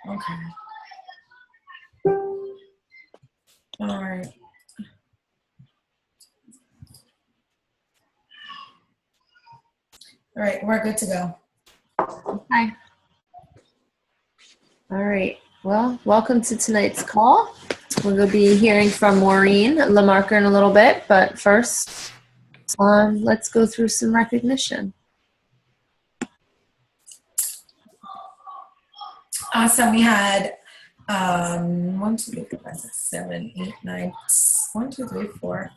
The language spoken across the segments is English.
Okay. All right. All right, we're good to go. Hi. All right. Well, welcome to tonight's call. We're going to be hearing from Maureen LaMarca in a little bit, but first, let's go through some recognition. So we had 1, 2, 3, 4, 5, 6, 7, 8, 9, 1, 2, 3, 4,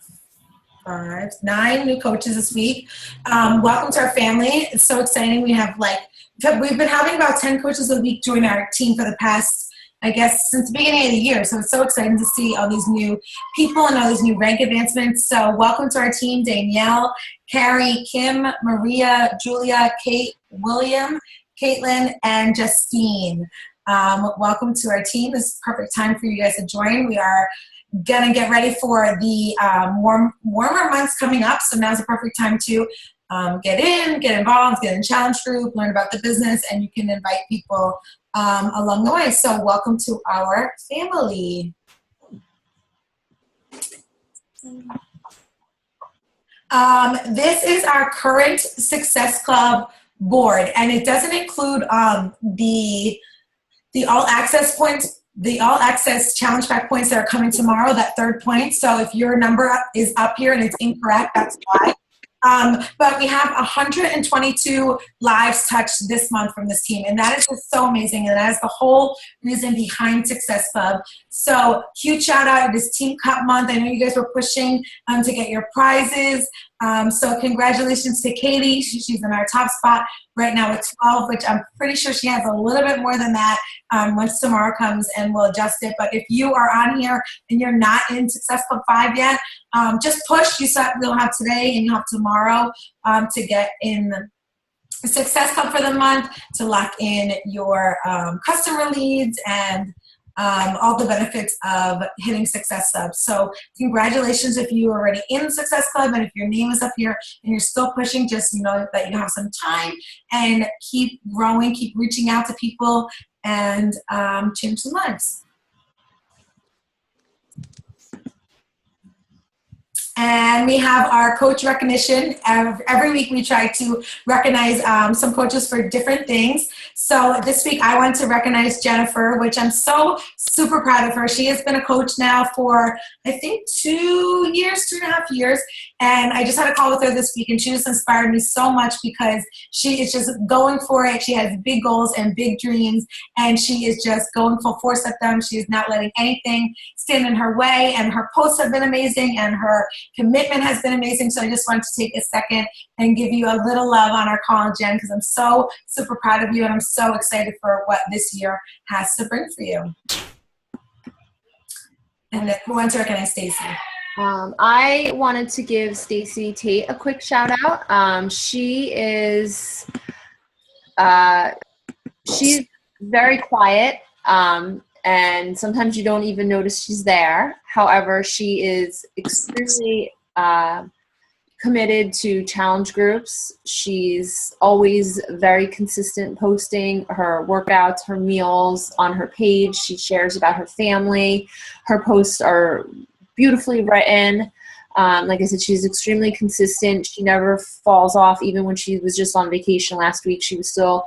5, 9 new coaches this week. Welcome to our family. It's so exciting. We've been having about 10 coaches a week join our team for the past, I guess, since the beginning of the year. So it's so exciting to see all these new people and all these new rank advancements. So welcome to our team, Danielle, Carrie, Kim, Maria, Julia, Kate, William, Caitlin, and Justine. Welcome to our team. This is the perfect time for you guys to join. We are gonna get ready for the warmer months coming up, so now's the perfect time to get involved, get in challenge group, learn about the business, and you can invite people along the way. So welcome to our family. This is our current Success Club board, and it doesn't include the all access points, the all access challenge pack points that are coming tomorrow, that third point. So if your number is up here and it's incorrect, that's why. But we have 122 lives touched this month from this team, and that is just so amazing, and that is the whole reason behind Success Club. So huge shout out, it is Team Cup month. I know you guys were pushing to get your prizes. So congratulations to Katie. She's in our top spot right now with 12, which I'm pretty sure she has a little bit more than that once tomorrow comes, and we'll adjust it. But if you are on here and you're not in Success Club 5 yet, just push. We'll have today and you'll have tomorrow to get in the Success Club for the month, to lock in your customer leads and all the benefits of hitting Success Club. So congratulations if you are already in Success Club, and if your name is up here and you're still pushing, just know that you have some time, and keep growing, keep reaching out to people, and change some lives. And we have our coach recognition. Every week we try to recognize some coaches for different things. So this week I want to recognize Jennifer, which I'm so super proud of her. She has been a coach now for, I think, 2.5 years. And I just had a call with her this week, and she just inspired me so much because she is just going for it. She has big goals and big dreams, and she is just going full force at them. She is not letting anything stand in her way, and her posts have been amazing, and her commitment has been amazing. So I just wanted to take a second and give you a little love on our call, Jen, because I'm so super proud of you, and I'm so excited for what this year has to bring for you. And then who wants to recognize Stacy? I wanted to give Stacy Tate a quick shout out. She's very quiet, and sometimes you don't even notice she's there. However, she is extremely committed to challenge groups. She's always very consistent posting her workouts, her meals on her page. She shares about her family. Her posts are beautifully written. Like I said, she's extremely consistent. She never falls off. Even when she was just on vacation last week, she was still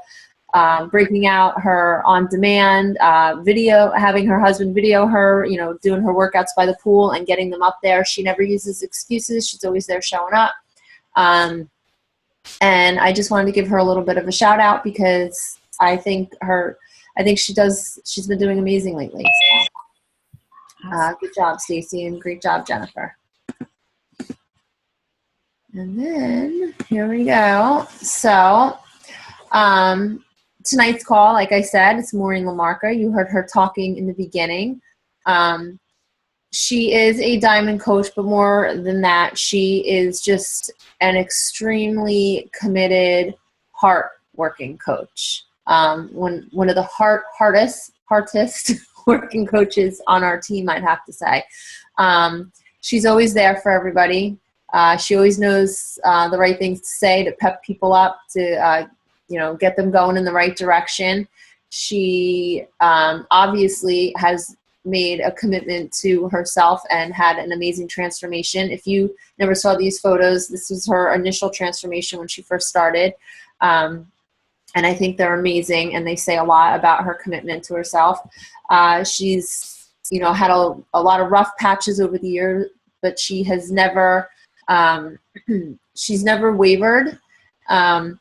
breaking out her on-demand video, having her husband video her, doing her workouts by the pool and getting them up there. She never uses excuses. She's always there showing up. And I just wanted to give her a little bit of a shout out because I think she's been doing amazing lately. So, good job, Stacy, and great job, Jennifer. And then here we go. So, tonight's call, like I said, it's Maureen LaMarca. You heard her talking in the beginning. She is a diamond coach, but more than that, she is just an extremely committed, heart-working coach. One of the hardest working coaches on our team, I'd have to say. She's always there for everybody. She always knows the right things to say to pep people up, to get them going in the right direction. She obviously has made a commitment to herself and had an amazing transformation. If you never saw these photos, this was her initial transformation when she first started. And I think they're amazing, and they say a lot about her commitment to herself. She's, had a lot of rough patches over the years, but she has never, she's never wavered. And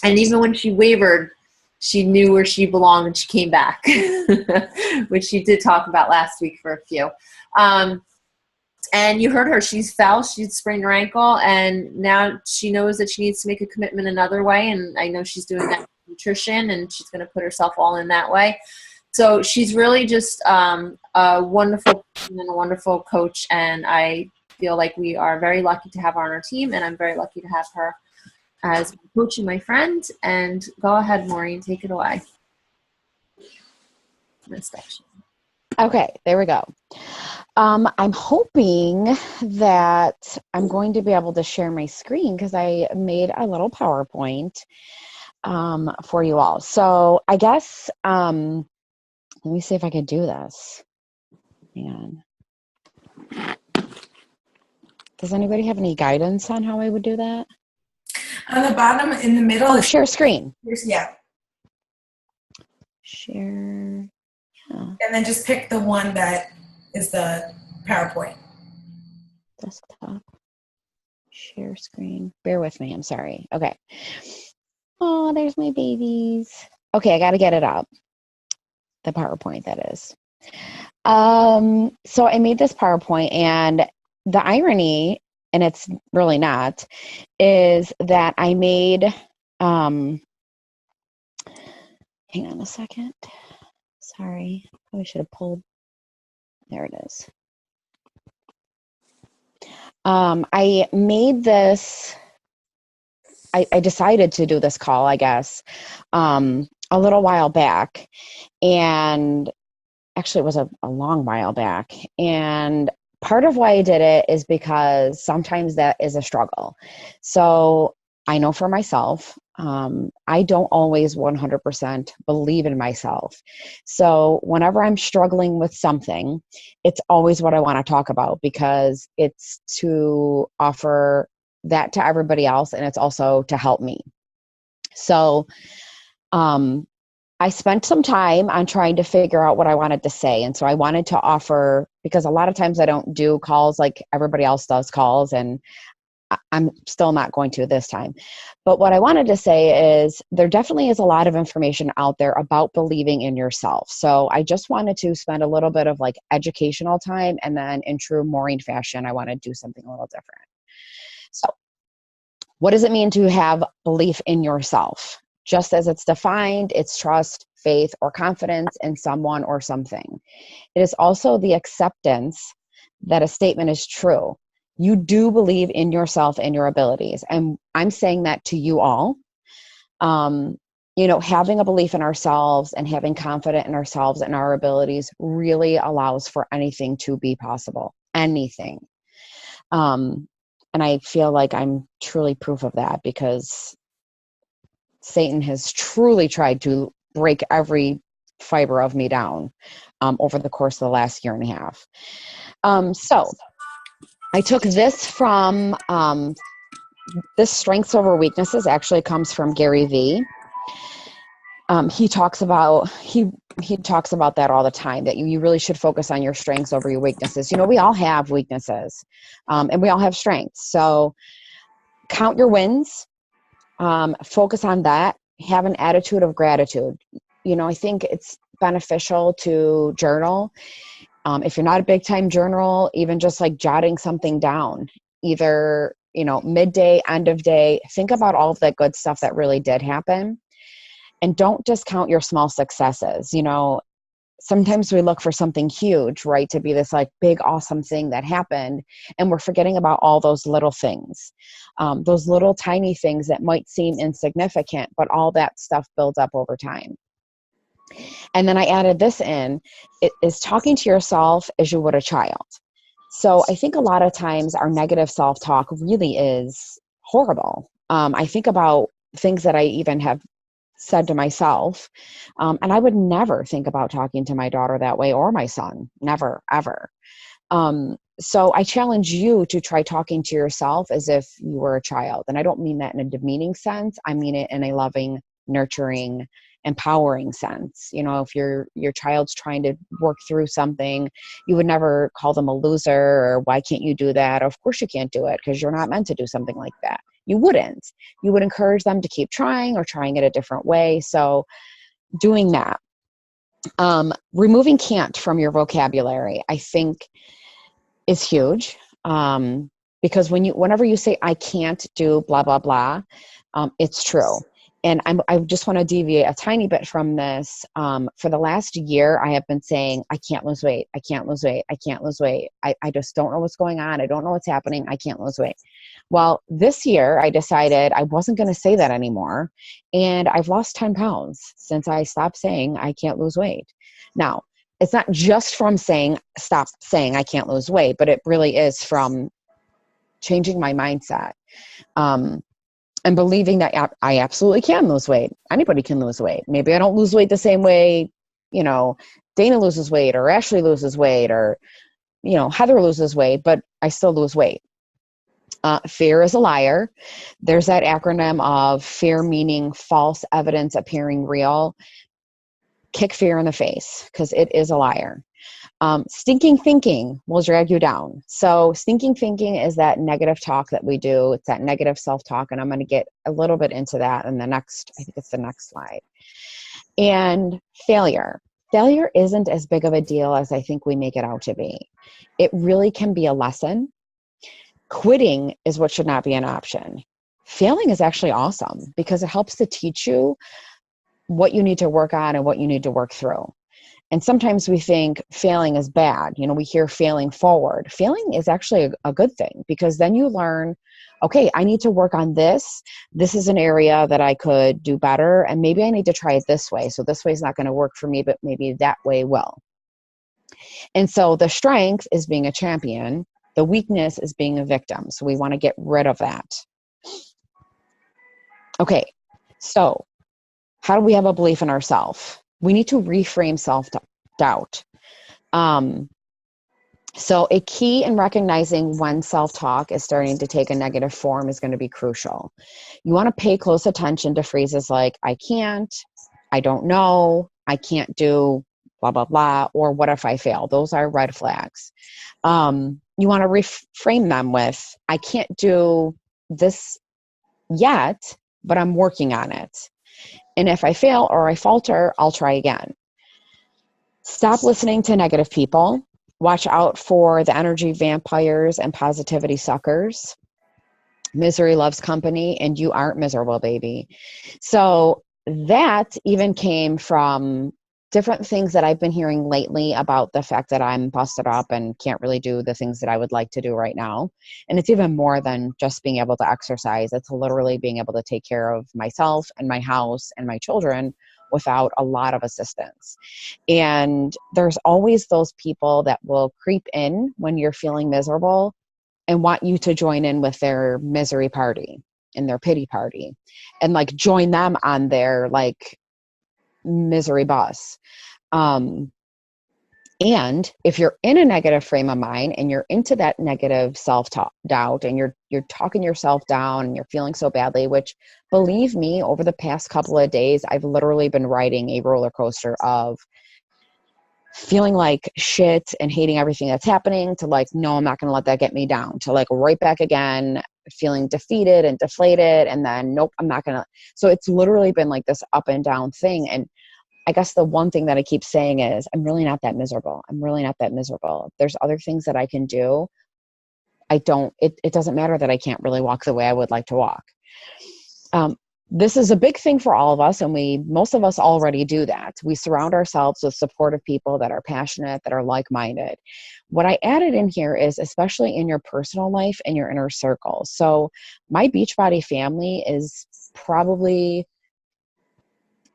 even when she wavered, she knew where she belonged and she came back, which she did talk about last week for a few. And you heard her, she sprained her ankle, and now she knows that she needs to make a commitment another way. And I know she's doing that with nutrition, and she's going to put herself all in that way. So she's really just a wonderful person and a wonderful coach. And I feel like we are very lucky to have her on our team, and I'm very lucky to have her as my coach and my friend. And go ahead, Maureen, take it away. Okay, there we go. I'm hoping that I'm going to be able to share my screen because I made a little PowerPoint for you all. So I guess, let me see if I could do this. Hang on. Does anybody have any guidance on how I would do that? On the bottom in the middle. Oh, share screen. Yeah. Share. Yeah. And then just pick the one that is the PowerPoint. Desktop. Share screen. Bear with me. I'm sorry. Okay. Oh, there's my babies. Okay, I got to get it up. The PowerPoint, that is. So I made this PowerPoint, and the irony, and it's really not, is that I made, hang on a second. Sorry, I should have pulled. There it is. I made this, I decided to do this call, I guess, a little while back. And actually it was a long while back. And part of why I did it is because sometimes that is a struggle. So I know for myself, I don't always 100% believe in myself. So whenever I'm struggling with something, it's always what I want to talk about because it's to offer that to everybody else, and it's also to help me. So I spent some time on trying to figure out what I wanted to say. And so I wanted to offer, because a lot of times I don't do calls like everybody else does calls, and I'm still not going to this time. But what I wanted to say is there definitely is a lot of information out there about believing in yourself. So I just wanted to spend a little bit of like educational time, and then in true Maureen fashion, I want to do something a little different. So what does it mean to have belief in yourself? Just as it's defined, it's trust, faith, or confidence in someone or something. It is also the acceptance that a statement is true. You do believe in yourself and your abilities. And I'm saying that to you all. Having a belief in ourselves and having confidence in ourselves and our abilities really allows for anything to be possible. Anything. And I feel like I'm truly proof of that because Satan has truly tried to break every fiber of me down over the course of the last year and a half. So I took this from, this Strengths Over Weaknesses actually comes from Gary Vee. He talks about that all the time, that you really should focus on your strengths over your weaknesses. We all have weaknesses and we all have strengths. So count your wins, focus on that, have an attitude of gratitude. I think it's beneficial to journal. If you're not a big time journal, even just like jotting something down, either, midday, end of day, think about all of that good stuff that really did happen. And don't discount your small successes. Sometimes we look for something huge, right? To be this like big, awesome thing that happened. And we're forgetting about all those little things, those little tiny things that might seem insignificant, but all that stuff builds up over time. And then I added this in, it is talking to yourself as you would a child. So I think a lot of times our negative self-talk really is horrible. I think about things that I even have said to myself, and I would never think about talking to my daughter that way or my son, never, ever. So I challenge you to try talking to yourself as if you were a child. And I don't mean that in a demeaning sense. I mean it in a loving, nurturing, empowering sense. You know, if your child's trying to work through something, you would never call them a loser or why can't you do that? Of course you can't do it because you're not meant to do something like that. You wouldn't. You would encourage them to keep trying or trying it a different way. So doing that. Removing can't from your vocabulary, I think, is huge. Because whenever you say, I can't do blah, blah, blah, it's true. And I just want to deviate a tiny bit from this. For the last year, I have been saying, I can't lose weight. I can't lose weight. I can't lose weight. I just don't know what's going on. I don't know what's happening. I can't lose weight. Well, this year I decided I wasn't going to say that anymore. And I've lost 10 pounds since I stopped saying I can't lose weight. Now, it's not just from stop saying I can't lose weight, but it really is from changing my mindset. And believing that I absolutely can lose weight. Anybody can lose weight. Maybe I don't lose weight the same way, Dana loses weight or Ashley loses weight or, Heather loses weight, but I still lose weight. Fear is a liar. There's that acronym of fear meaning false evidence appearing real. Kick fear in the face because it is a liar. Stinking thinking will drag you down. So stinking thinking is that negative talk that we do. It's that negative self-talk. And I'm going to get a little bit into that in I think it's the next slide. And failure. Failure isn't as big of a deal as I think we make it out to be. It really can be a lesson. Quitting is what should not be an option. Failing is actually awesome because it helps to teach you what you need to work on and what you need to work through. And sometimes we think failing is bad. We hear failing forward. Failing is actually a good thing because then you learn, okay, I need to work on this. This is an area that I could do better. And maybe I need to try it this way. So this way is not going to work for me, but maybe that way will. And so the strength is being a champion. The weakness is being a victim. So we want to get rid of that. Okay, so how do we have a belief in ourselves? We need to reframe self-doubt. So a key in recognizing when self-talk is starting to take a negative form is going to be crucial. You want to pay close attention to phrases like, I can't, I don't know, I can't do blah, blah, blah, or what if I fail? Those are red flags. You want to reframe them with, I can't do this yet, but I'm working on it. And if I fail or I falter, I'll try again. Stop listening to negative people. Watch out for the energy vampires and positivity suckers. Misery loves company, and you aren't miserable, baby. So that even came from different things that I've been hearing lately about the fact that I'm busted up and can't really do the things that I would like to do right now. And it's even more than just being able to exercise. It's literally being able to take care of myself and my house and my children without a lot of assistance. And there's always those people that will creep in when you're feeling miserable and want you to join in with their misery party and their pity party and join them on their misery bus. And if you're in a negative frame of mind and you're into that negative self-doubt and you're talking yourself down and you're feeling so badly, which believe me, over the past couple of days, I've literally been riding a roller coaster of feeling like shit and hating everything that's happening to no, I'm not going to let that get me down, to right back again, feeling defeated and deflated. And then, nope, I'm not going to. So it's literally been this up and down thing. And I guess the one thing that I keep saying is, I'm really not that miserable. I'm really not that miserable. There's other things that I can do. It doesn't matter that I can't really walk the way I would like to walk. This is a big thing for all of us, and most of us already do that. We surround ourselves with supportive people that are passionate, that are like-minded. What I added in here is especially in your personal life and your inner circle. So my Beachbody family is probably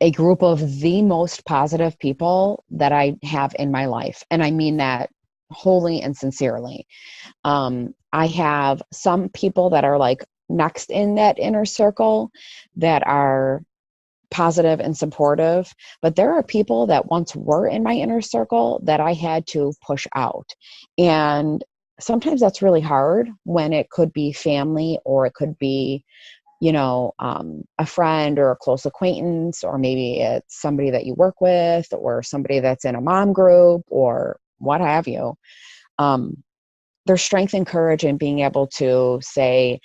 a group of the most positive people that I have in my life. And I mean that wholly and sincerely. I have some people that are next in that inner circle that are positive and supportive, but there are people that once were in my inner circle that I had to push out. And sometimes that's really hard when it could be family, or it could be, a friend or a close acquaintance, or maybe it's somebody that you work with, or somebody that's in a mom group, or what have you. There's strength and courage in being able to say,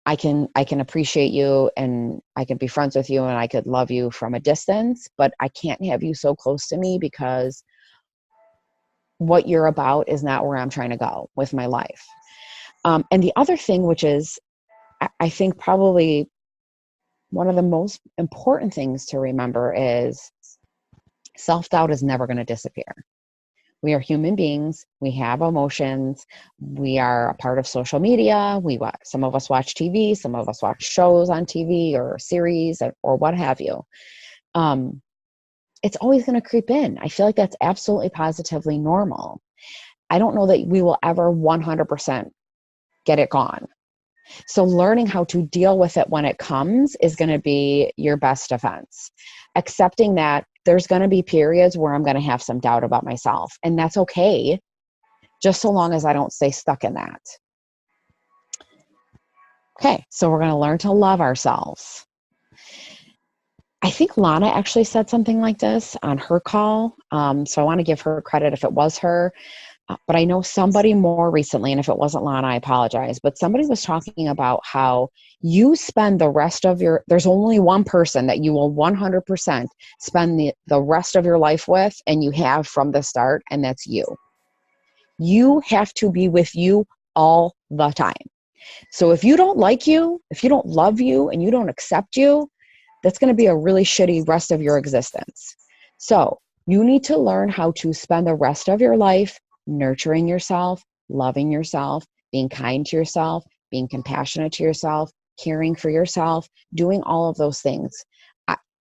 I can appreciate you, and I can be friends with you, and I could love you from a distance, but I can't have you so close to me, because what you're about is not where I'm trying to go with my life. And the other thing, which is, I think probably one of the most important things to remember, is self-doubt is never going to disappear. We are human beings. We have emotions. We are a part of social media. Some of us watch TV. Some of us watch shows on TV or series, or what have you. It's always going to creep in. I feel like that's absolutely positively normal. I don't know that we will ever 100% get it gone. So learning how to deal with it when it comes is going to be your best defense. Accepting that there's going to be periods where I'm going to have some doubt about myself, and that's okay, just so long as I don't stay stuck in that. Okay, so we're going to learn to love ourselves. I think Lana actually said something like this on her call, so I want to give her credit if it was her. But I know somebody more recently, and if it wasn't Lana, I apologize, but somebody was talking about how you spend the rest of there's only one person that you will 100% spend the rest of your life with, and you have from the start, and that's you. You have to be with you all the time. So if you don't like you, if you don't love you, and you don't accept you, that's going to be a really shitty rest of your existence. So you need to learn how to spend the rest of your life nurturing yourself, loving yourself, being kind to yourself, being compassionate to yourself, caring for yourself, doing all of those things.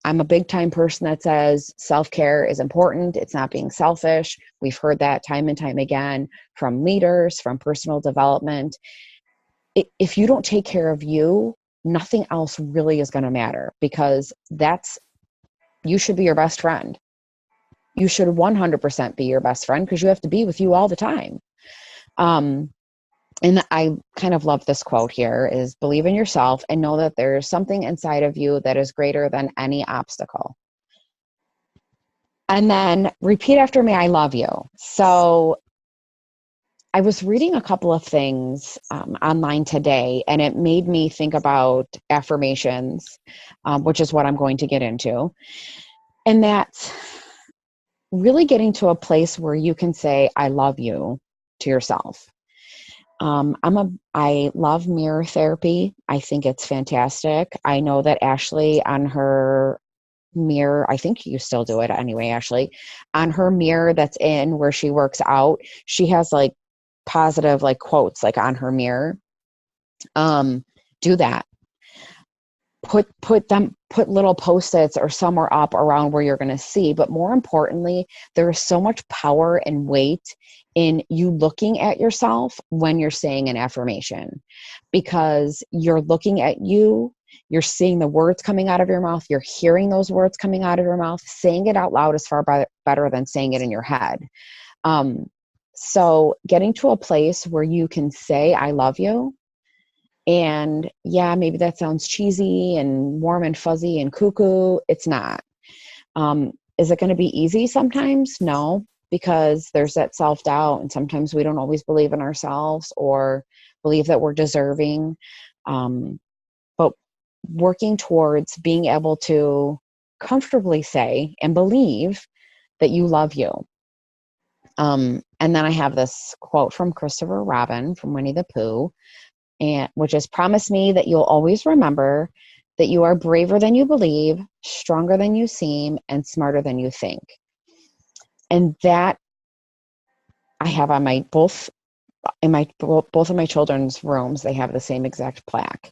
I'm a big time person that says self-care is important. It's not being selfish. We've heard that time and time again from leaders, from personal development. If you don't take care of you, nothing else really is going to matter, because you should be your best friend. You should 100% be your best friend, because you have to be with you all the time. And I kind of love this quote here, is believe in yourself and know that there's something inside of you that is greater than any obstacle. And then repeat after me, I love you. So I was reading a couple of things online today, and it made me think about affirmations, which is what I'm going to get into. And that's really getting to a place where you can say, I love you to yourself. I love mirror therapy. I think it's fantastic. I know that Ashley, on her mirror, I think you still do it anyway, Ashley, on her mirror that's in where she works out, she has like positive like quotes like on her mirror. Do that. Put little post-its or somewhere up around where you're going to see. But more importantly, there is so much power and weight in you looking at yourself when you're saying an affirmation, because you're looking at you, you're seeing the words coming out of your mouth, you're hearing those words coming out of your mouth. Saying it out loud is far better than saying it in your head. So getting to a place where you can say, I love you. And yeah, maybe that sounds cheesy and warm and fuzzy and cuckoo. It's not. Is it going to be easy sometimes? No, because there's that self-doubt, and sometimes we don't always believe in ourselves or believe that we're deserving. But working towards being able to comfortably say and believe that you love you. And then I have this quote from Christopher Robin from Winnie the Pooh, which is, promise me that you'll always remember that you are braver than you believe, stronger than you seem, and smarter than you think. And that I have on both of my children's rooms. They have the same exact plaque.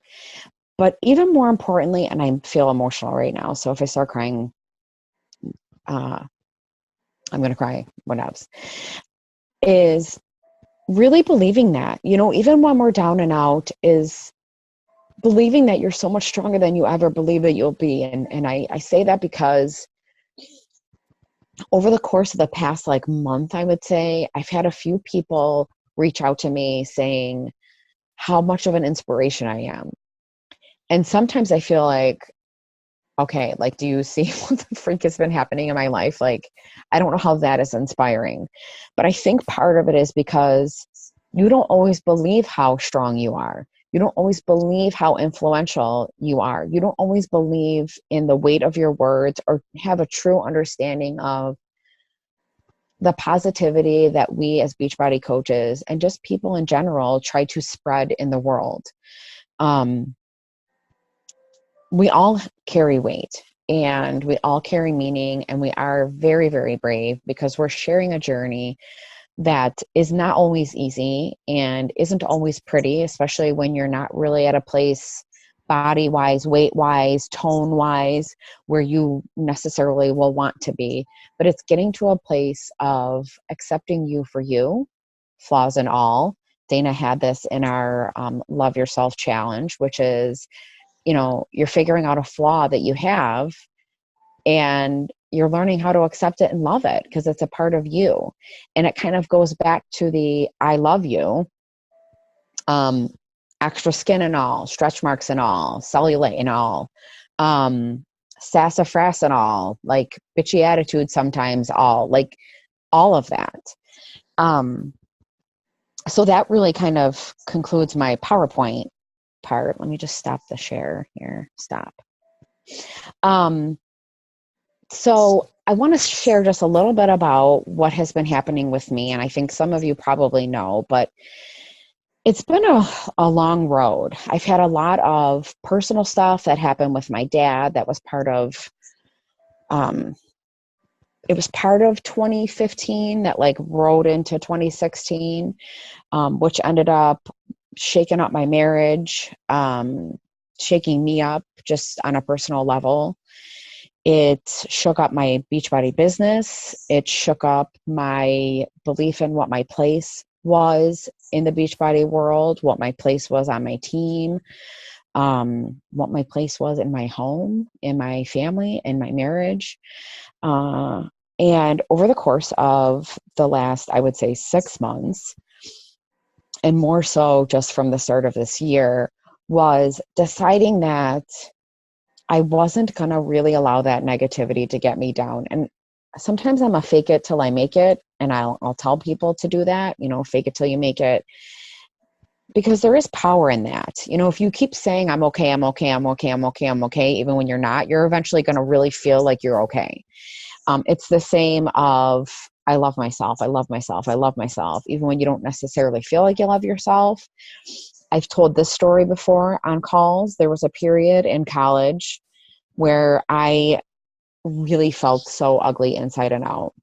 But even more importantly, and I feel emotional right now, so if I start crying, I'm going to cry. What else? Is really believing that, even when we're down and out, is believing that you're so much stronger than you ever believe that you'll be. And I say that because over the course of the past like month, I would say, I've had a few people reach out to me saying how much of an inspiration I am. And sometimes I feel like, okay, like, do you see what the freak has been happening in my life? Like, I don't know how that is inspiring. But I think part of it is because you don't always believe how strong you are. You don't always believe how influential you are. You don't always believe in the weight of your words or have a true understanding of the positivity that we as Beachbody coaches and just people in general try to spread in the world. We all carry weight and we all carry meaning, and we are very, very brave because we're sharing a journey that is not always easy and isn't always pretty, especially when you're not really at a place body-wise, weight-wise, tone-wise, where you necessarily will want to be. But it's getting to a place of accepting you for you, flaws and all. Dana had this in our Love Yourself Challenge, which is, you're figuring out a flaw that you have and you're learning how to accept it and love it because it's a part of you. And it kind of goes back to the I love you, extra skin and all, stretch marks and all, cellulite and all, sassafras and all, like bitchy attitude sometimes, all of that. So that really kind of concludes my PowerPoint part. Let me just stop the share here. Stop. So I want to share just a little bit about what has been happening with me. And I think some of you probably know, but it's been a long road. I've had a lot of personal stuff that happened with my dad that was part of, it was part of 2015 that like rode into 2016, which ended up shaking up my marriage, shaking me up just on a personal level. It shook up my Beachbody business. It shook up my belief in what my place was in the Beachbody world, what my place was on my team, what my place was in my home, in my family, in my marriage. And over the course of the last, I would say 6 months, and more so just from the start of this year, was deciding that I wasn't going to really allow that negativity to get me down. And sometimes I'm a fake it till I make it. And I'll tell people to do that, fake it till you make it, because there is power in that. If you keep saying, I'm okay, I'm okay, I'm okay, I'm okay, I'm okay, even when you're not, you're eventually going to really feel like you're okay. It's the same of, I love myself. I love myself. I love myself. Even when you don't necessarily feel like you love yourself. I've told this story before on calls. There was a period in college where I really felt so ugly inside and out.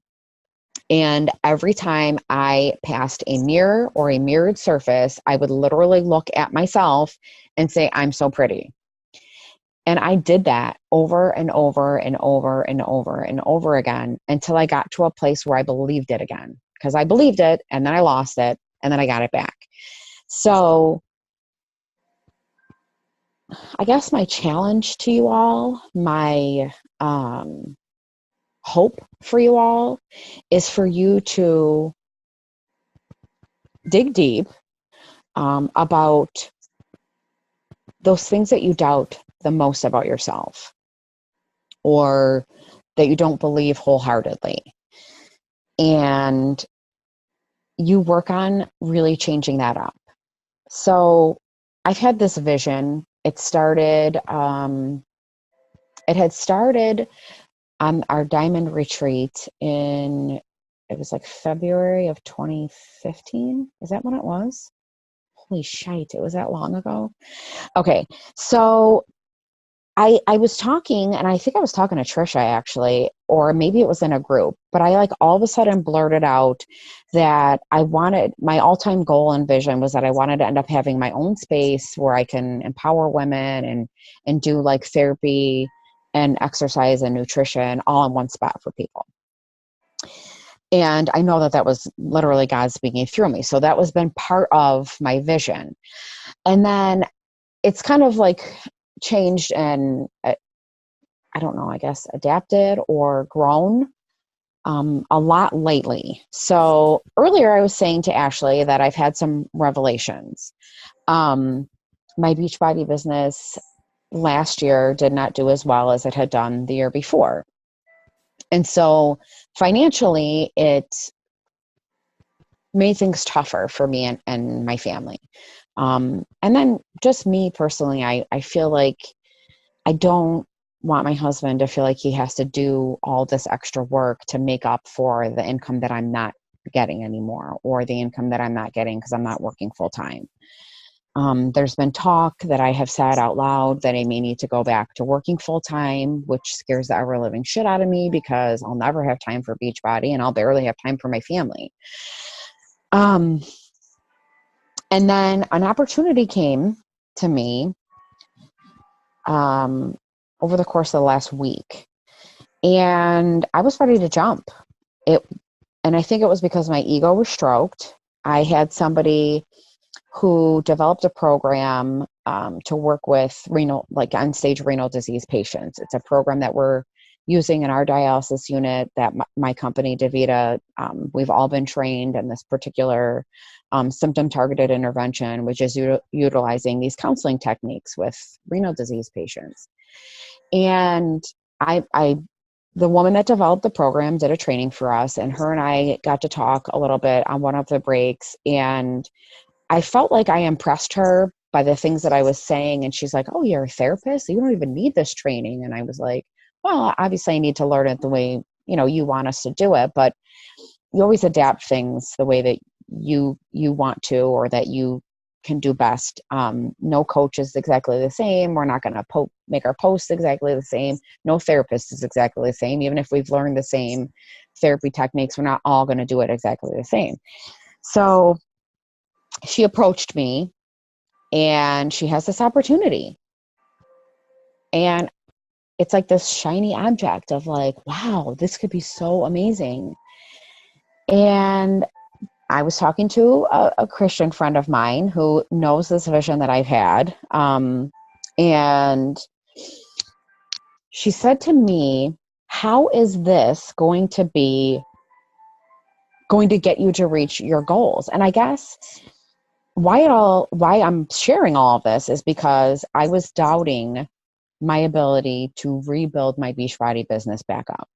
And every time I passed a mirror or a mirrored surface, I would literally look at myself and say, I'm so pretty. And I did that over and over and over and over and over again until I got to a place where I believed it again. Because I believed it and then I lost it and then I got it back. So I guess my challenge to you all, my hope for you all, is for you to dig deep about those things that you doubt the most about yourself or that you don't believe wholeheartedly. And you work on really changing that up. So I've had this vision. It had started on our diamond retreat it was like February of 2015. Is that when it was? Holy shite, it was that long ago? Okay, so I was talking, and I think I was talking to Trisha actually, or maybe it was in a group, but I like all of a sudden blurted out that my all-time goal and vision was that I wanted to end up having my own space where I can empower women and do like therapy and exercise and nutrition all in one spot for people. And I know that was literally God speaking through me. So that was been part of my vision. And then it's kind of like changed and I don't know, I guess adapted or grown a lot lately. So earlier I was saying to Ashley that I've had some revelations. My Beachbody business last year did not do as well as it had done the year before. And so financially, it made things tougher for me and my family. And then just me personally, I feel like I don't want my husband to feel like he has to do all this extra work to make up for the income that I'm not getting anymore, or the income that I'm not getting because I'm not working full time. There's been talk that I have said out loud that I may need to go back to working full time, which scares the ever living shit out of me because I'll never have time for Beachbody and I'll barely have time for my family. And then an opportunity came to me over the course of the last week, and I was ready to jump. And I think it was because my ego was stroked. I had somebody who developed a program to work with end-stage renal disease patients. It's a program that we're using in our dialysis unit that my company, DaVita, we've all been trained in this particular symptom-targeted intervention, which is utilizing these counseling techniques with renal disease patients. And the woman that developed the program did a training for us, and her and I got to talk a little bit on one of the breaks, and I felt like I impressed her by the things that I was saying. And she's like, "Oh, you're a therapist? You don't even need this training." And I was like, "Well, obviously I need to learn it the way, you want us to do it, but you always adapt things the way that you want to, or that you can do best. No coach is exactly the same. We're not going to make our posts exactly the same. No therapist is exactly the same. Even if we've learned the same therapy techniques, we're not all going to do it exactly the same." So she approached me, and she has this opportunity, and it's like this shiny object of like, wow, this could be so amazing. And I was talking to a Christian friend of mine who knows this vision that I've had. And she said to me, "How is this going to get you to reach your goals?" And I guess why I'm sharing all of this is because I was doubting my ability to rebuild my Beachbody business back up.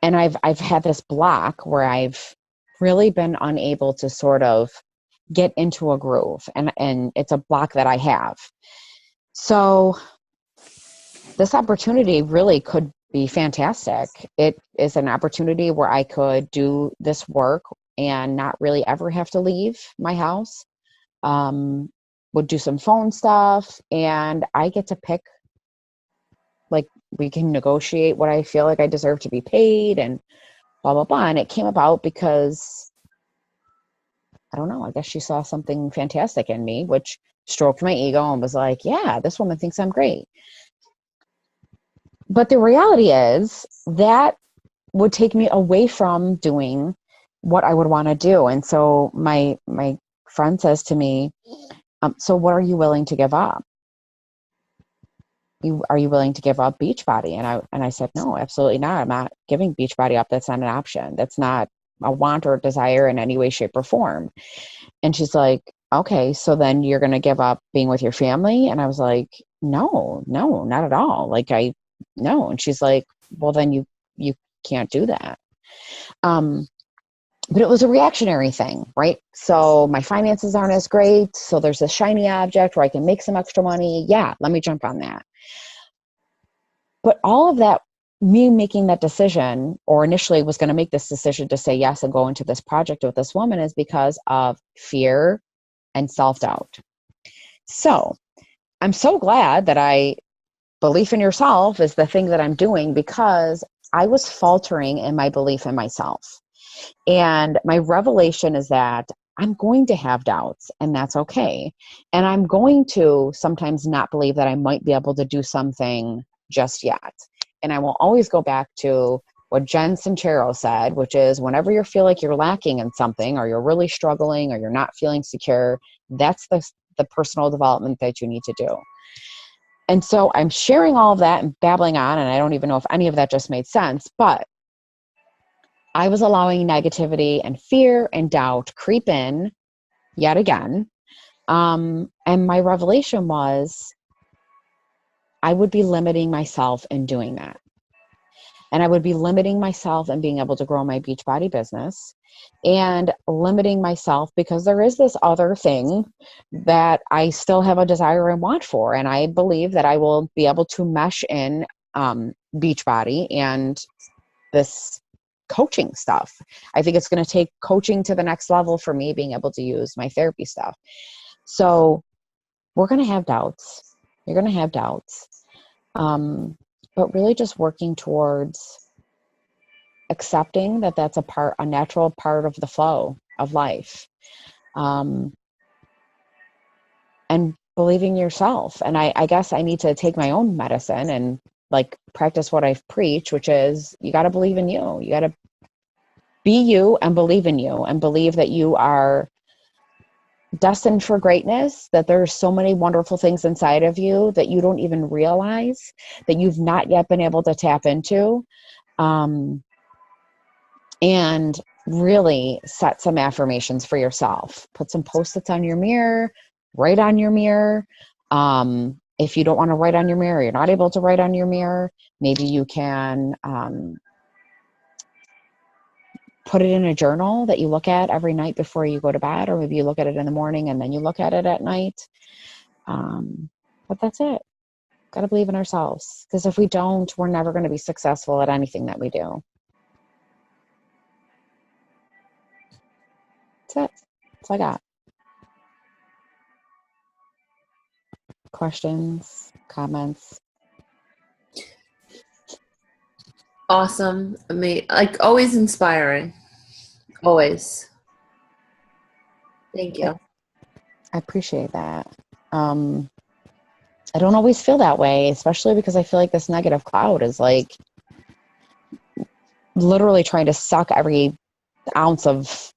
And I've had this block where I've really been unable to sort of get into a groove, and it's a block that I have. So this opportunity really could be fantastic. It is an opportunity where I could do this work and not really ever have to leave my house. Would do some phone stuff, and I get to pick, like, we can negotiate what I feel like I deserve to be paid and blah, blah, blah. And it came about because, I don't know, I guess she saw something fantastic in me, which stroked my ego and was like, yeah, this woman thinks I'm great. But the reality is that would take me away from doing what I would want to do. And so my friend says to me, "So what are you willing to give up? Are you willing to give up Beachbody?" And I said, "No, absolutely not. I'm not giving Beachbody up. That's not an option. That's not a want or desire in any way, shape, or form." And she's like, "Okay, so then you're going to give up being with your family?" And I was like, no, not at all. No. And she's like, "Well, then you can't do that." But it was a reactionary thing, right? So my finances aren't as great. So there's a shiny object where I can make some extra money. Yeah, let me jump on that. But all of that, me making that decision, or initially was going to make this decision to say yes and go into this project with this woman, is because of fear and self-doubt. So I'm so glad that belief in yourself is the thing that I'm doing, because I was faltering in my belief in myself. And my revelation is that I'm going to have doubts, and that's okay. And I'm going to sometimes not believe that I might be able to do something just yet. And I will always go back to what Jen Sincero said, which is whenever you feel like you're lacking in something, or you're really struggling, or you're not feeling secure, that's the personal development that you need to do. And so I'm sharing all of that and babbling on, and I don't even know if any of that just made sense, but I was allowing negativity and fear and doubt creep in yet again. And my revelation was I would be limiting myself in doing that. And I would be limiting myself in being able to grow my Beachbody business, and limiting myself because there is this other thing that I still have a desire and want for. And I believe that I will be able to mesh in Beachbody and this coaching stuff. I think it's going to take coaching to the next level for me, being able to use my therapy stuff. So we're going to have doubts. You're going to have doubts. But really just working towards accepting that that's a natural part of the flow of life. And believing yourself. And I guess I need to take my own medicine and like practice what I've preached, which is you got to believe in you. You got to be you and believe in you, and believe that you are destined for greatness, that there's so many wonderful things inside of you that you don't even realize, that you've not yet been able to tap into. And really set some affirmations for yourself. Put some Post-its on your mirror, write on your mirror. If you don't want to write on your mirror, you're not able to write on your mirror, maybe you can put it in a journal that you look at every night before you go to bed, or maybe you look at it in the morning and then you look at it at night. But that's it. Got to believe in ourselves, because if we don't, we're never going to be successful at anything that we do. That's it. That's all I got. Questions, comments? Awesome. Like always inspiring. Always. Thank you. I appreciate that. I don't always feel that way, especially because I feel like this negative cloud is like literally trying to suck every ounce of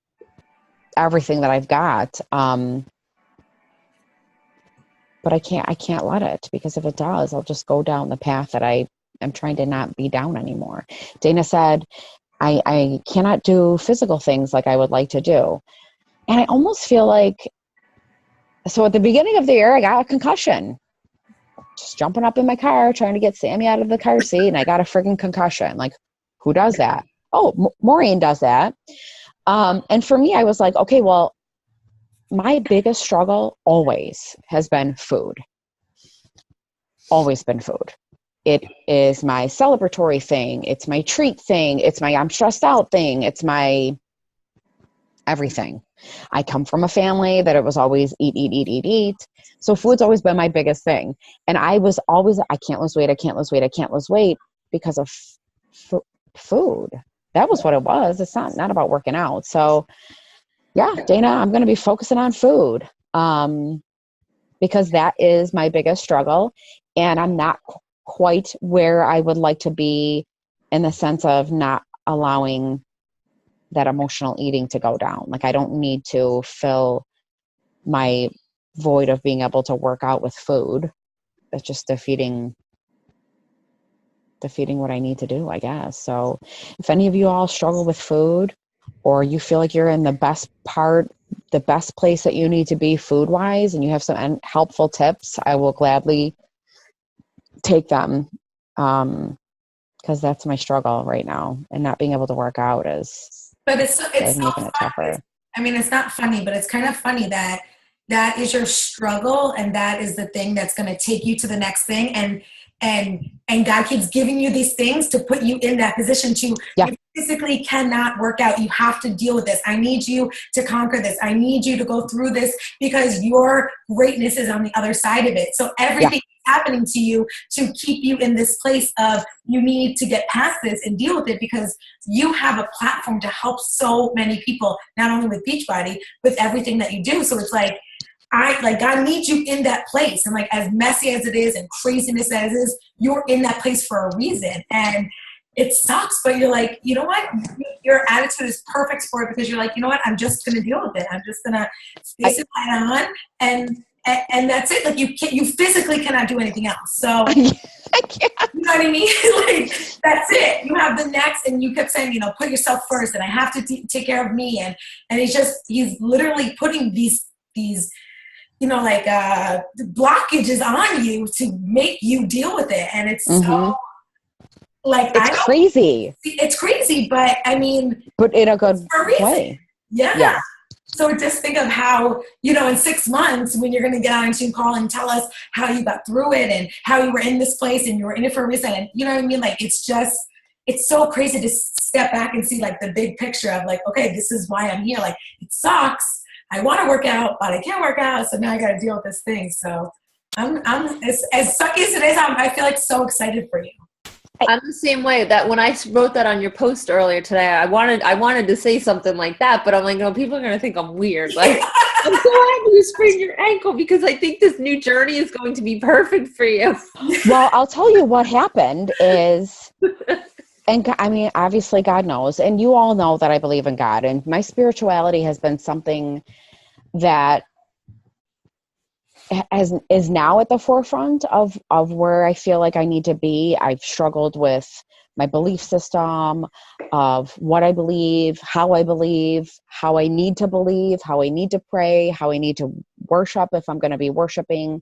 everything that I've got. But I can't let it, because if it does, I'll just go down the path that I am trying to not be down anymore. Dana said, I cannot do physical things like I would like to do. And I almost feel like, so at the beginning of the year, I got a concussion. Just jumping up in my car, trying to get Sammy out of the car seat, and I got a friggin' concussion. Like, who does that? Oh, Maureen does that. And for me, I was like, okay, well, my biggest struggle always has been food. Always been food. It is my celebratory thing. It's my treat thing. It's my I'm stressed out thing. It's my everything. I come from a family that it was always eat, eat, eat, eat, eat. So food's always been my biggest thing. And I was always, I can't lose weight. I can't lose weight. I can't lose weight because of food. That was what it was. It's not about working out. So yeah, Dana, I'm going to be focusing on food because that is my biggest struggle. And I'm not quite where I would like to be in the sense of not allowing that emotional eating to go down. Like, I don't need to fill my void of being able to work out with food. That's just defeating what I need to do, I guess. So if any of you all struggle with food, or you feel like you're in the best place that you need to be food wise, and you have some helpful tips, I will gladly take them. Because that's my struggle right now, and not being able to work out is, but it's so making it tougher. I mean, it's not funny, but it's kind of funny that is your struggle, and that is the thing that's going to take you to the next thing. And God keeps giving you these things to put you in that position to, you physically cannot work out. You have to deal with this. I need you to conquer this. I need you to go through this, because your greatness is on the other side of it. So everything is happening to you to keep you in this place of, you need to get past this and deal with it, because you have a platform to help so many people, not only with Beachbody, with everything that you do. So it's like, God needs you in that place. And like, as messy as it is and craziness as it is, you're in that place for a reason. And it sucks, but you're like, you know what? Your attitude is perfect for it because you're like, you know what? I'm just going to deal with it. I'm just going to face it head on. And that's it. Like you physically cannot do anything else. So I can't. you know what I mean? Like, that's it. You have the next, and you kept saying, put yourself first, and I have to take care of me. And he's literally putting these blockages on you to make you deal with it. And it's so, like, it's crazy. It's crazy, but I mean, but in a good way. Yeah. So just think of how, in 6 months when you're going to get on a Zoom call and tell us how you got through it and how you were in this place and you were in it for a reason. And you know what I mean? Like, it's so crazy to step back and see like the big picture of like, okay, this is why I'm here. Like, it sucks. I want to work out, but I can't work out. So now I got to deal with this thing. So I'm as sucky as it is, I feel like so excited for you. I'm the same way. That when I wrote that on your post earlier today, I wanted to say something like that, but I'm like, no, people are going to think I'm weird. Like, I'm so happy you sprained your ankle because I think this new journey is going to be perfect for you. Well, I'll tell you what happened is, and I mean, obviously God knows, and you all know that I believe in God, and my spirituality has been something that is now at the forefront of where I feel like I need to be. I've struggled with my belief system of what I believe, how I need to believe, how I need to pray, how I need to worship if I'm going to be worshiping.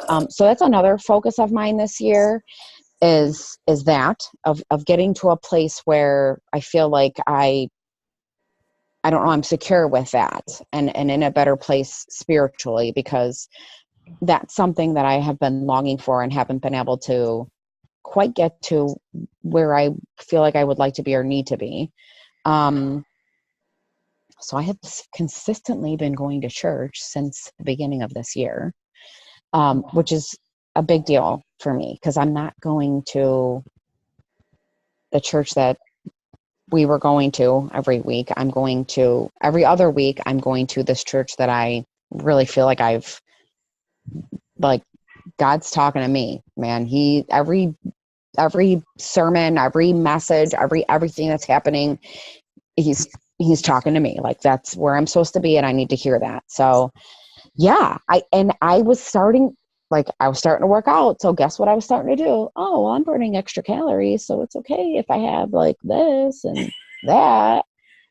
So that's another focus of mine this year is that of getting to a place where I feel like I don't know, I'm secure with that and in a better place spiritually, because that's something that I have been longing for and haven't been able to quite get to where I feel like I would like to be or need to be. So I have consistently been going to church since the beginning of this year, which is a big deal for me because I'm not going to the church that we were going to every week. I'm going to every other week. I'm going to this church that I really feel like God's talking to me, man. Every sermon, every message, everything that's happening, he's talking to me. Like, that's where I'm supposed to be, and I need to hear that. So yeah, I was starting to work out. So guess what I was starting to do? Oh, well, I'm burning extra calories, so it's okay if I have like this and that.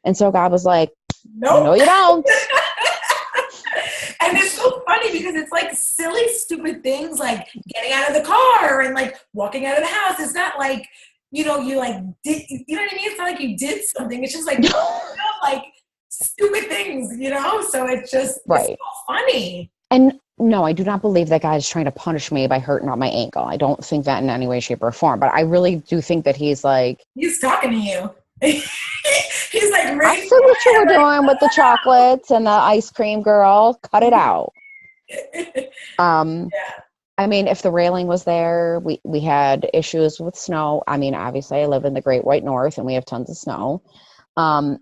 And so God was like, nope. No, you don't. And it's so funny because it's like silly, stupid things like getting out of the car and like walking out of the house. It's not like, you like did, you know what I mean? It's not like you did something. It's just like, like stupid things, So it's just right. It's so funny. And no, I do not believe that God is trying to punish me by hurting on my ankle. I don't think that in any way, shape, or form. But I really do think that he's talking to you. He's like, I see what you were doing with the chocolates and the ice cream, girl. Cut it out. Yeah. I mean, if the railing was there, we had issues with snow. I mean, obviously I live in the Great White North and we have tons of snow.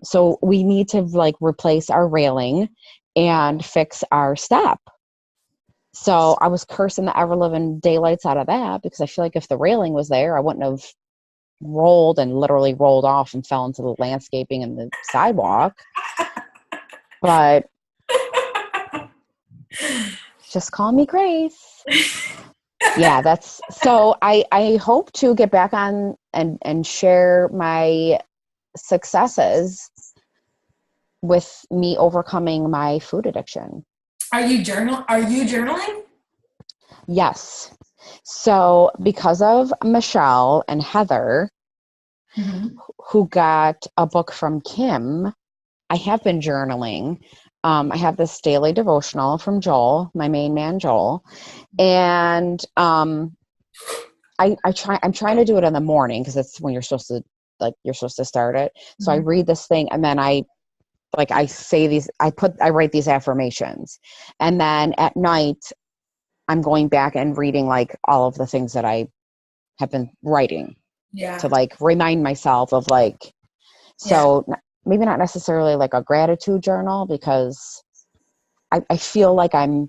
So we need to replace our railing and fix our step. So I was cursing the ever-living daylights out of that because I feel like if the railing was there, I wouldn't have literally rolled off and fell into the landscaping and the sidewalk. But just call me Grace. Yeah, that's so I hope to get back on and share my successes with me overcoming my food addiction. Are you journaling? Yes. So because of Michelle and Heather, who got a book from Kim, I have been journaling. I have this daily devotional from Joel, my main man, Joel. And I'm trying to do it in the morning because it's when you're supposed to start it. So I read this thing and then I write these affirmations. And then at night, I'm going back and reading like all of the things that I have been writing to like remind myself of maybe not necessarily like a gratitude journal because I feel like I'm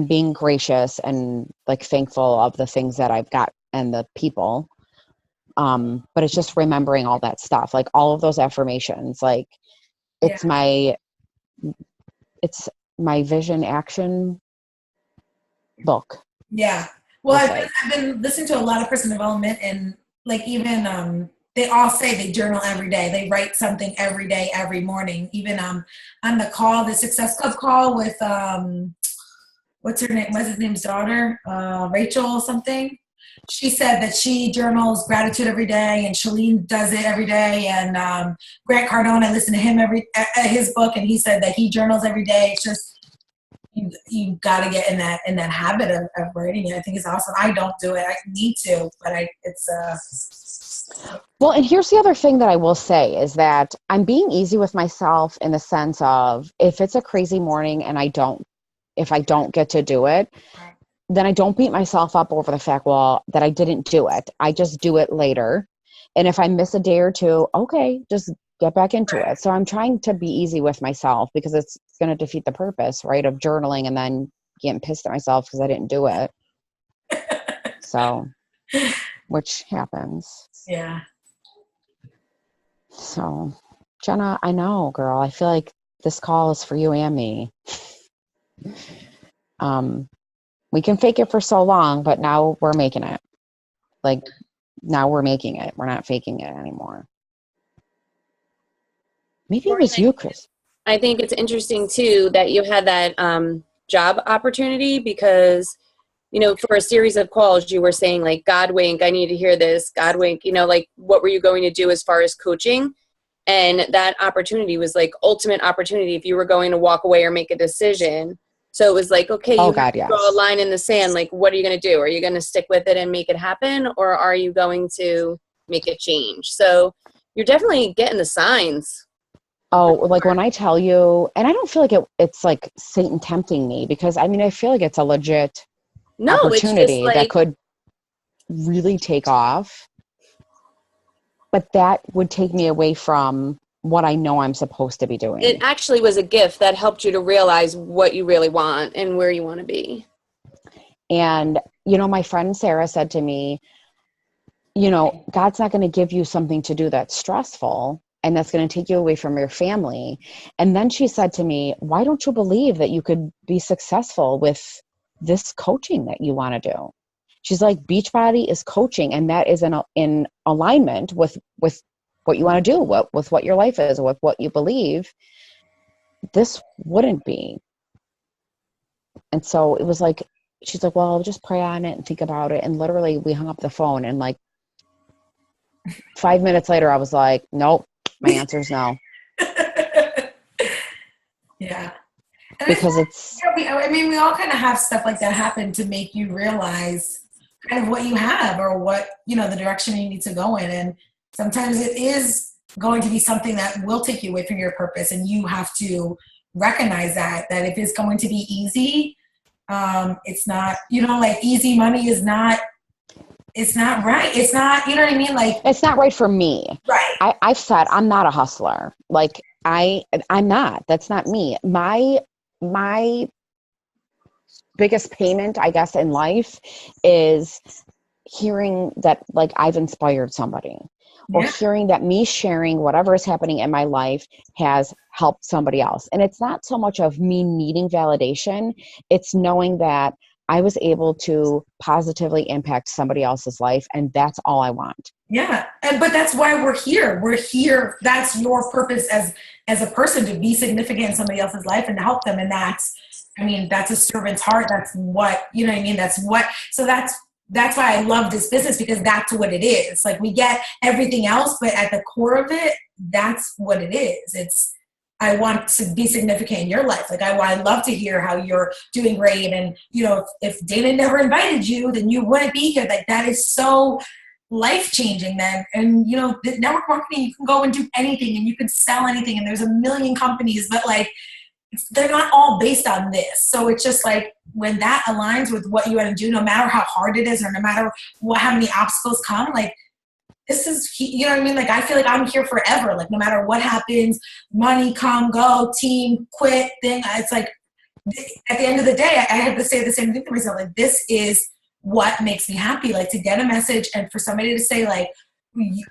being gracious and like thankful of the things that I've got and the people. But it's just remembering all that stuff, like all of those affirmations, like it's my vision action book. Yeah. Well, I've been listening to a lot of personal development, and like even they all say they journal every day. They write something every day, every morning. Even on the call, the Success Club call with what's her name? What's his name's daughter? Rachel something. She said that she journals gratitude every day, and Shalene does it every day. And Grant Cardone, I listen to him his book, and he said that he journals every day. It's just you got to get in that habit of writing it. I think it's awesome. I don't do it. I need to, but Well, and here's the other thing that I will say is that I'm being easy with myself in the sense of if it's a crazy morning and if I don't get to do it, then I don't beat myself up over the fact, that I didn't do it. I just do it later. And if I miss a day or two, okay, just get back into it. So I'm trying to be easy with myself because it's going to defeat the purpose, right, of journaling and then getting pissed at myself because I didn't do it. So, which happens. Yeah. So, Jenna, I know, girl. I feel like this call is for you and me. We can fake it for so long, but now we're making it. Like, now we're making it. We're not faking it anymore. Maybe it was you, Chris. I think it's interesting, too, that you had that job opportunity because, for a series of calls, you were saying, like, God wink, I need to hear this, God wink, like, what were you going to do as far as coaching? And that opportunity was, like, ultimate opportunity if you were going to walk away or make a decision. So it was like, okay, you have to draw a line in the sand. Like, what are you going to do? Are you going to stick with it and make it happen? Or are you going to make a change? So you're definitely getting the signs. Oh, like when I tell you, and I don't feel like it's like Satan tempting me because I feel like it's a legit opportunity that could really take off. But that would take me away from what I know I'm supposed to be doing. It actually was a gift that helped you to realize what you really want and where you want to be. And, my friend Sarah said to me, God's not going to give you something to do that's stressful and that's going to take you away from your family. And then she said to me, why don't you believe that you could be successful with this coaching that you want to do? She's like, Beachbody is coaching, and that is in alignment with what you want to do, with what your life is, with what you believe. This wouldn't be. And so it was like, she's like, well, just pray on it and think about it. And literally we hung up the phone, and like 5 minutes later, I was like, nope, my answer is no. Yeah. Because it's... we all kind of have stuff like that happen to make you realize kind of what you have or what, the direction you need to go in. And sometimes it is going to be something that will take you away from your purpose. And you have to recognize that if it's going to be easy, it's not, like easy money is not, it's not right. It's not, you know what I mean? Like, it's not right for me. Right. I've said I'm not a hustler. Like I'm not, that's not me. My biggest payment, I guess, in life is hearing that like I've inspired somebody or hearing that me sharing whatever is happening in my life has helped somebody else. And it's not so much of me needing validation. It's knowing that I was able to positively impact somebody else's life. And that's all I want. Yeah. But that's why we're here. We're here. That's your purpose as a person, to be significant in somebody else's life and to help them. And that's a servant's heart. That's what, you know what I mean? That's why I love this business, because that's what it is. Like, we get everything else, but at the core of it, that's what it is. It's, I want to be significant in your life. Like, I love to hear how you're doing great. And, if Dana never invited you, then you wouldn't be here. Like, that is so life-changing then. And, the network marketing, you can go and do anything and you can sell anything. And there's a million companies, but like, they're not all based on this. So it's just like, when that aligns with what you want to do, no matter how hard it is or no matter how many obstacles come, like, this is, you know what I mean? Like, I feel like I'm here forever. Like, no matter what happens, money come, go, team, quit, thing. It's like, at the end of the day, I have to say the same thing to myself. Like, this is what makes me happy. Like, to get a message and for somebody to say, like,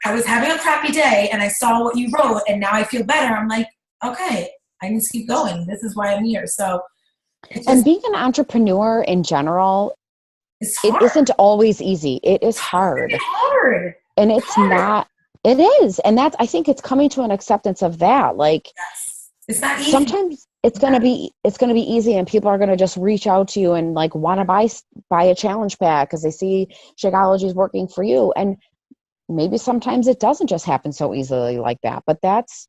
I was having a crappy day and I saw what you wrote and now I feel better. I'm like, okay, I need to keep going. This is why I'm here. So and being an entrepreneur in general, it isn't always easy. It is hard. It's hard. And it's not, it is. And that's, I think it's coming to an acceptance of that. Like, yes. It's not easy. Sometimes it's going to be easy and people are going to just reach out to you and like want to buy a challenge pack because they see Shakeology is working for you. And maybe sometimes it doesn't just happen so easily like that, but that's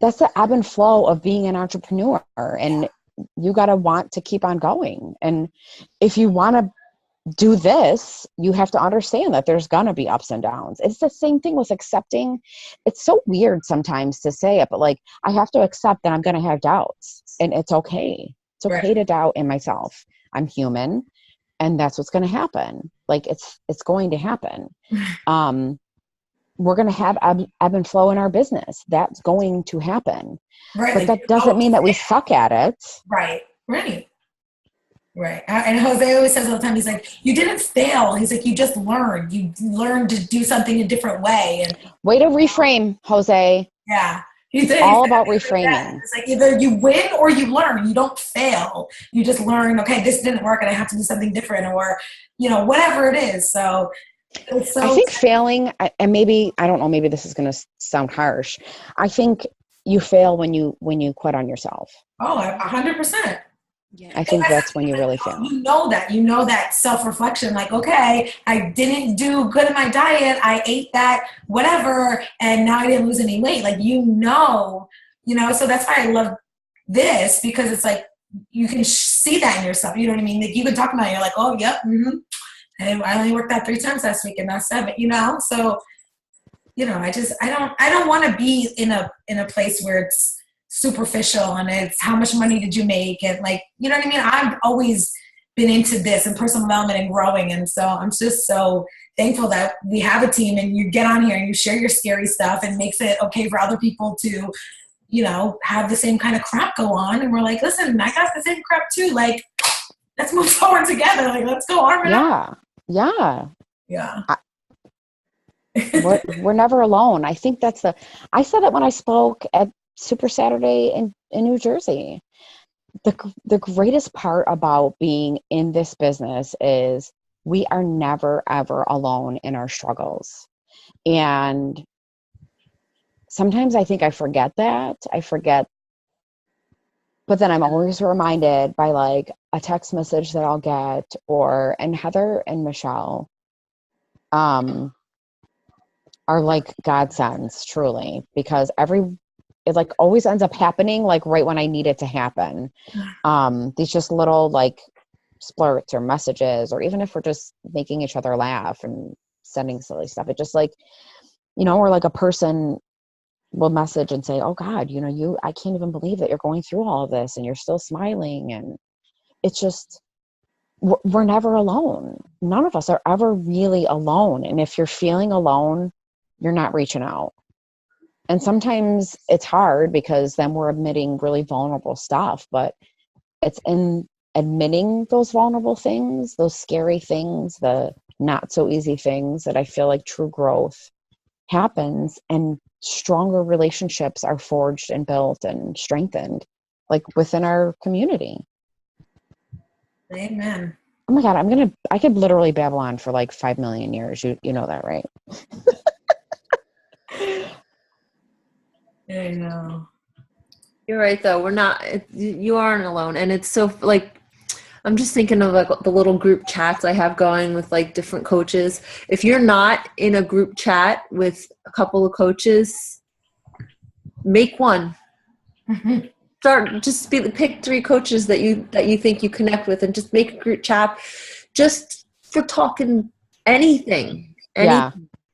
the ebb and flow of being an entrepreneur, and you got to want to keep on going. And if you want to do this, you have to understand that there's going to be ups and downs. It's the same thing with accepting. It's so weird sometimes to say it, but like, I have to accept that I'm going to have doubts, and it's okay. It's okay to doubt in myself. I'm human, and that's what's going to happen. Like it's going to happen. We're going to have ebb and flow in our business. That's going to happen. Right. But that doesn't mean that we suck at it. Right. Right. Right. And Jose always says all the time, he's like, you didn't fail. He's like, you just learned. You learned to do something a different way. And way to reframe, Jose. Yeah. He's all about reframing. It's like either you win or you learn. You don't fail. You just learn, okay, this didn't work and I have to do something different, or, whatever it is. So I think failing, and maybe, I don't know, maybe this is going to sound harsh. I think you fail when you quit on yourself. Oh, 100%. Yeah. I think that's when you really fail. You know that self-reflection, like, okay, I didn't do good in my diet. I ate that, whatever, and now I didn't lose any weight. Like, so that's why I love this, because it's like, you can see that in yourself. You know what I mean? Like, you can talk about it. You're like, oh, yep. Mm-hmm. And I only worked out 3 times last week and not 7, So, I don't want to be in a place where it's superficial and it's how much money did you make, and like, you know what I mean? I've always been into this and personal development and growing, and so I'm just so thankful that we have a team and you get on here and you share your scary stuff and makes it okay for other people to have the same kind of crap go on, and we're like, listen, I got the same crap too, like, let's move forward together, like, let's go arm in arm. We're never alone. I think I said it when I spoke at Super Saturday in New Jersey. The greatest part about being in this business is we are never, ever alone in our struggles. And sometimes I think I forget that. But then I'm always reminded by like a text message that I'll get, and Heather and Michelle are like godsends, truly, because it like always ends up happening like right when I need it to happen. These just little like splurts or messages, or even if we're just making each other laugh and sending silly stuff, it just like, or like a person will message and say, oh God, I can't even believe that you're going through all of this and you're still smiling. And it's just, we're never alone. None of us are ever really alone. And if you're feeling alone, you're not reaching out. And sometimes it's hard because then we're admitting really vulnerable stuff, but it's in admitting those vulnerable things, those scary things, the not so easy things, that I feel like true growth happens and stronger relationships are forged and built and strengthened, like within our community. Amen. Oh my God, I could literally babble on for like 5 million years. You know that, right? I know. You're right, though. You aren't alone. And it's so, like, I'm just thinking of like the little group chats I have going with like different coaches. If you're not in a group chat with a couple of coaches, make one. Mm-hmm. Pick 3 coaches that you think you connect with, and just make a group chat just for talking anything.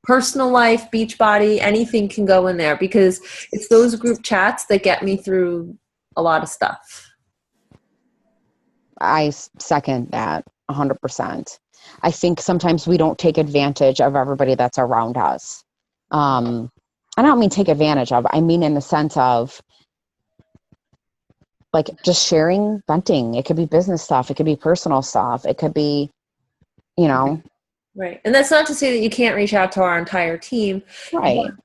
Personal life, Beachbody, anything can go in there, because it's those group chats that get me through a lot of stuff. I second that 100%. I think sometimes we don't take advantage of everybody that's around us. I don't mean take advantage of, I mean in the sense of like just sharing, venting. It could be business stuff. It could be personal stuff. It could be, Right. And that's not to say that you can't reach out to our entire team. Right. But,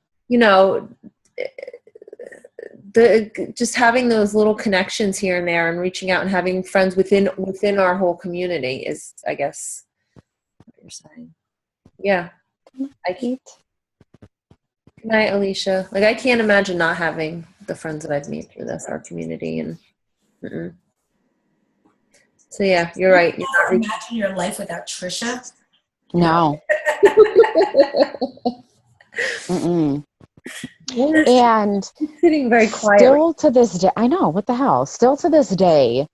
just having those little connections here and there and reaching out and having friends within our whole community is, I guess, what you're saying. Yeah. Good night, Alicia. Like, I can't imagine not having the friends that I've made through this, our community. And so, yeah, you're right. You're not imagine your life without Trisha. No. And sitting very quiet. Still to this day, I know, what the hell? Still to this day,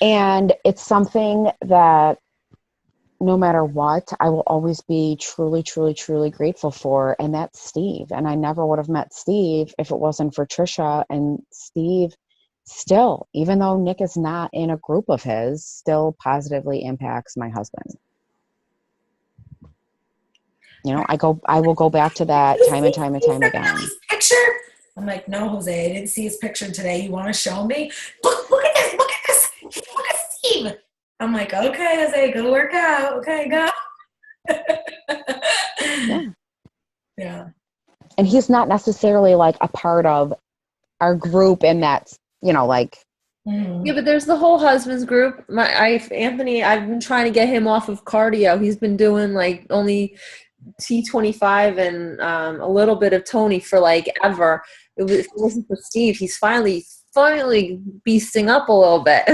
and it's something that no matter what, I will always be truly, truly, truly grateful for, and that's Steve. And I never would have met Steve if it wasn't for Trisha. And Steve still, even though Nick is not in a group of his, still positively impacts my husband. I will go back to that time and time and time again. Picture? I'm like, no, Jose, I didn't see his picture today. You want to show me? Look at this. Look at Steve. I'm like, okay, Jose, go work out. Okay, go. Yeah. And he's not necessarily like a part of our group in that, Yeah, but there's the whole husbands group. Anthony, I've been trying to get him off of cardio. He's been doing like only T25 and a little bit of Tony for like ever. If it wasn't for Steve, he's finally beasting up a little bit.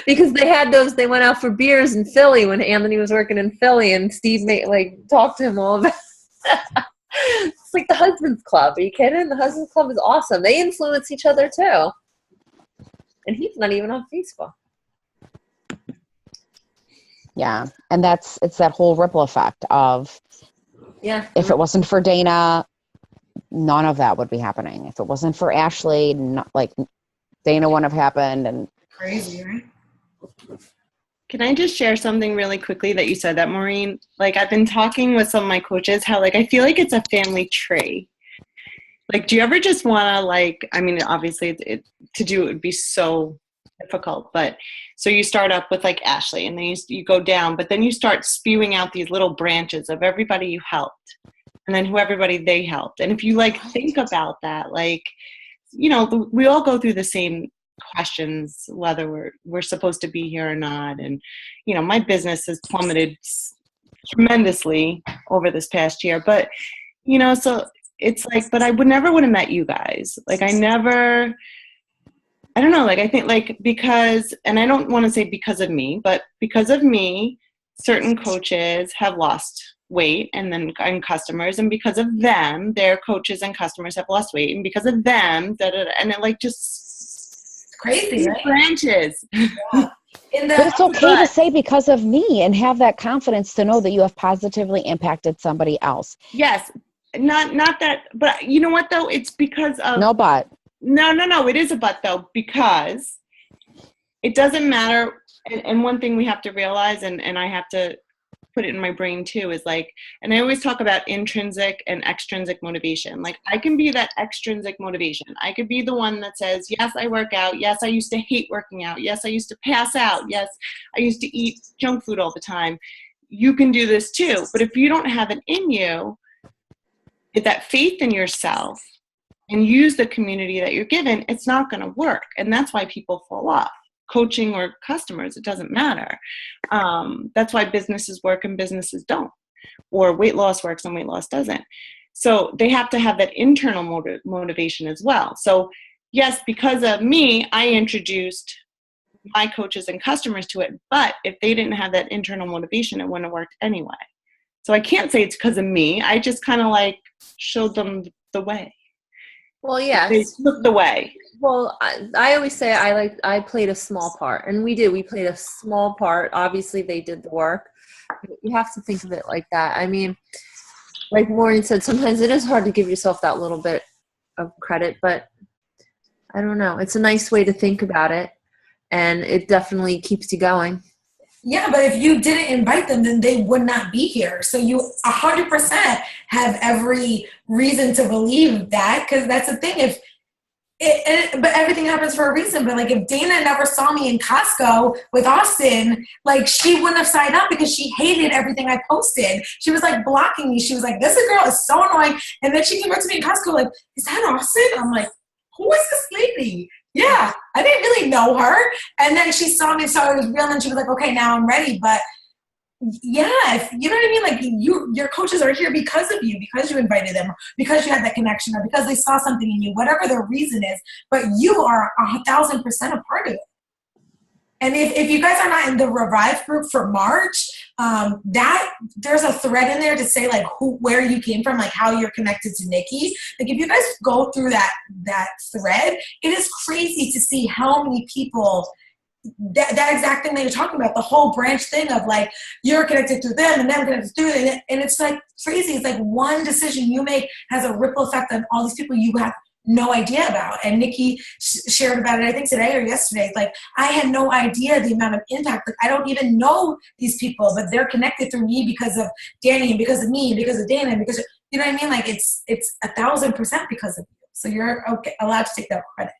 Because they went out for beers in Philly when Anthony was working in Philly, and Steve talked to him all about it's like the husbands club. Are you kidding? The husbands club is awesome. They influence each other too. And he's not even on Facebook. Yeah. And it's that whole ripple effect of, if it wasn't for Dana, none of that would be happening. If it wasn't for Ashley, Dana wouldn't have happened. And crazy, right? Can I just share something really quickly that you said that, Maureen? Like, I've been talking with some of my coaches how, I feel like it's a family tree. Like, do you ever just want to, obviously to do it would be so difficult, but so you start up with Ashley, and then you go down, but then you start spewing out these little branches of everybody you helped, and then everybody they helped. And if you think about that, we all go through the same questions, whether we're supposed to be here or not. And my business has plummeted tremendously over this past year, but so it's but I never would have met you guys. I don't know, I think because, and I don't want to say because of me, but because of me, certain coaches have lost weight and customers, and because of them, their coaches and customers have lost weight, and because of them, and it just crazy, right? Branches. Yeah. But it's okay to say because of me and have that confidence to know that you have positively impacted somebody else. Yes. Not that, but you know what though? It's because of no, but no, it is a but though, because it doesn't matter. And one thing we have to realize, and I have to put it in my brain too, is and I always talk about intrinsic and extrinsic motivation. I can be that extrinsic motivation. I could be the one that says, yes, I work out. Yes, I used to hate working out. Yes, I used to pass out. Yes, I used to eat junk food all the time. You can do this too. But if you don't have it in you, that faith in yourself, and use the community that you're given, it's not going to work. And that's why people fall off. Coaching or customers, it doesn't matter. That's why businesses work and businesses don't, or weight loss works and weight loss doesn't. So they have to have that internal motivation as well. So yes, because of me, I introduced my coaches and customers to it, but if they didn't have that internal motivation, it wouldn't have worked anyway. So I can't say it's because of me. I just kind of showed them the way. Well, yeah. They took the way. Well, I always say I played a small part, and we did. We played a small part. Obviously, they did the work. You have to think of it like that. I mean, like Maureen said, sometimes it is hard to give yourself that little bit of credit, but I don't know. It's a nice way to think about it, and it definitely keeps you going. Yeah, but if you didn't invite them, then they would not be here. So you 100% have every reason to believe that, because that's the thing. but everything happens for a reason. But like, if Dana never saw me in Costco with Austin, like, she wouldn't have signed up because she hated everything I posted. She was like blocking me. She was like, this girl is so annoying. And then she came up to me in Costco like, is that Austin? I'm like, who is this lady? Yeah, I didn't really know her. And then she saw me, saw it was real, and she was like, okay, now I'm ready. But yeah, you know what I mean? Like, your coaches are here because of you, because you invited them, because you had that connection, or because they saw something in you, whatever their reason is, but you are 1,000% a part of it. And if you guys are not in the Revive group for March, that there's a thread in there to say like where you came from, like how you're connected to Nikki. Like, if you guys go through that thread, it is crazy to see how many people that exact thing that you're talking about, the whole branch thing of like, you're connected through them and them connected through them. And it's like crazy. It's like one decision you make has a ripple effect on all these people you have no idea about. And Nikki shared about it, I think today or yesterday. It's like, I had no idea the amount of impact. Like, I don't even know these people, but they're connected through me because of Danny and because of me and because of Dana and because of, you know what I mean? Like, it's 1,000% because of you. So you're allowed to take that credit.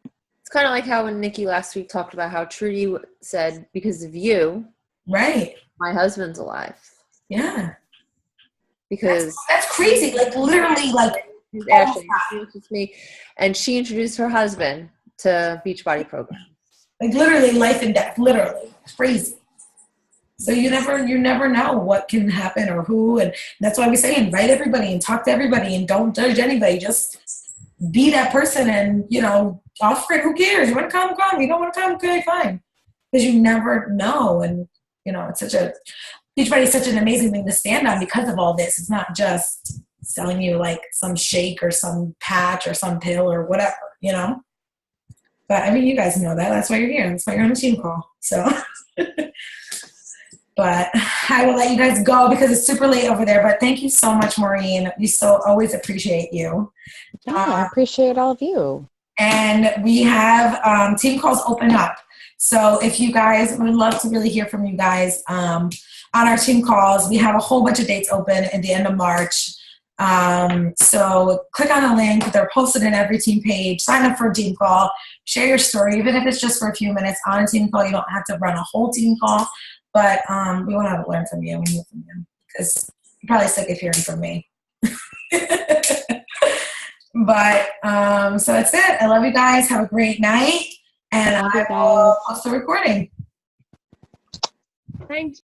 It's kind of like how when Nikki last week talked about how Trudy said, because of you, right, my husband's alive. Yeah. Because that's crazy. Like, literally, like, Ashley introduced me, and she introduced her husband to Beachbody program. Like, literally life and death, literally. It's crazy. So you never know what can happen or who, and that's why we say invite everybody and talk to everybody and don't judge anybody. Just be that person and, offer it. Who cares? You want to come. You don't want to come, okay, fine. Because you never know. And, it's Beachbody is such an amazing thing to stand on because of all this. It's not just selling you like some shake or some patch or some pill or whatever, But I mean, you guys know that. That's why you're here. That's why you're on the team call. So, but I will let you guys go because it's super late over there. But thank you so much, Maureen. We so always appreciate you. I appreciate all of you. And we have team calls open up. So if you guys, would love to really hear from you guys on our team calls. We have a whole bunch of dates open at the end of March. So click on the link. They're posted in every team page. Sign up for a team call. Share your story, even if it's just for a few minutes on a team call. You don't have to run a whole team call, but we want to learn from you. We hear from you because you're probably sick of hearing from me. But so that's it. I love you guys. Have a great night, and I will post the recording. Thanks.